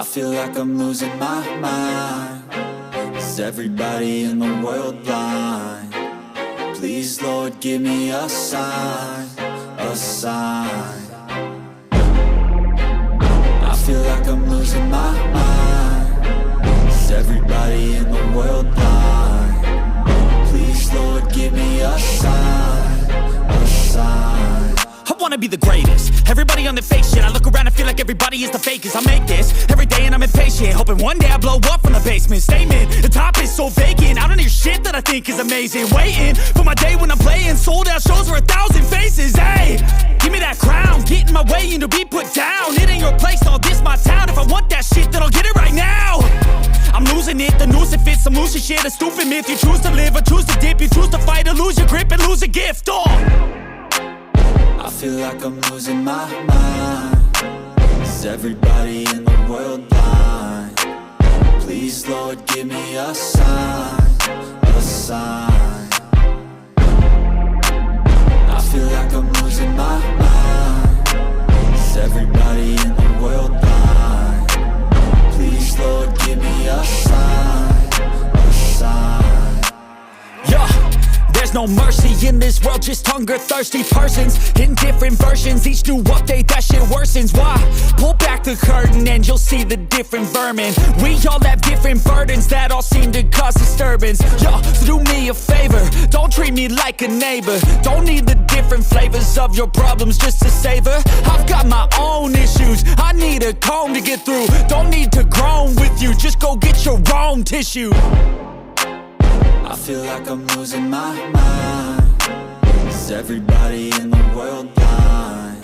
feel like I'm losing my mind. Is everybody in the world blind? Please, Lord, give me a sign, a sign. I feel like I'm losing my mind. Is everybody in the world blind? Please, Lord, give me a sign, a sign. I wanna be the greatest. Everybody on the fake shit. I look around and feel like everybody is the fakest. I make this every day and I'm impatient, hoping one day I blow up from the basement. Statement, the top is so vacant. I don't hear shit that I think is amazing. Waiting for my day when I'm playing sold out shows for 1,000 faces. Hey, give me that crown, get in my way and to be put down. It ain't your place, no, this my town. If I want that shit, then I'll get it right now. I'm losing it, the noose it fits, some losing shit. A stupid myth, you choose to live or choose to dip. You choose to fight or lose your grip and lose a gift. I feel like I'm losing my mind. Is everybody in the world blind? Please, Lord, give me a sign, a sign. I feel like I'm losing my mind. Is everybody in the world blind? Please, Lord, give me a sign, a sign. Yeah. There's no mercy in this world, just hunger-thirsty persons in different versions. Each new update, that shit worsens. Why? Pull back the curtain and you'll see the different vermin. We all have different burdens that all seem to cause disturbance. Yo, so do me a favor, don't treat me like a neighbor. Don't need the different flavors of your problems just to savor. I've got my own issues, I need a comb to get through. Don't need to groan with you, just go get your own tissue. I feel like I'm losing my mind. Is everybody in the world blind?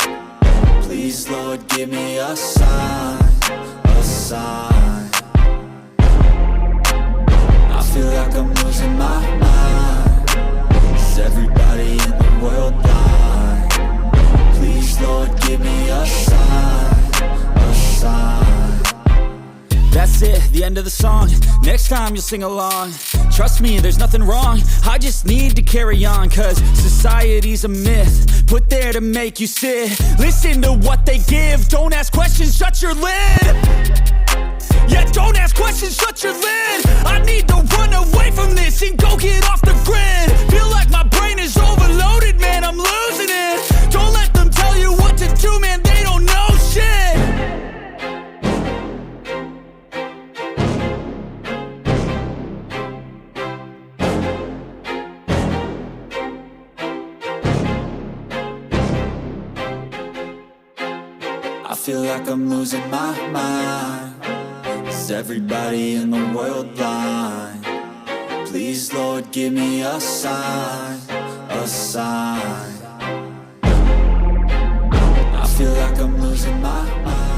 Please, Lord, give me a sign, a sign. I feel like I'm losing my mind. Is everybody in the world blind? Please, Lord, give me a sign, a sign. That's it, the end of the song. Next time you'll sing along. Trust me, there's nothing wrong. I just need to carry on, cause society's a myth put there to make you sit. Listen to what they give. Don't ask questions, shut your lid. Yeah, don't ask questions, shut your lid. I need to run away from this and go get off the grid. Feel like my brain is overloaded, man, I'm losing it. Don't let them tell you what to do, man, they don't know shit. I feel like I'm losing my mind. Is everybody in the world blind? Please, Lord, give me a sign, a sign. I feel like I'm losing my mind.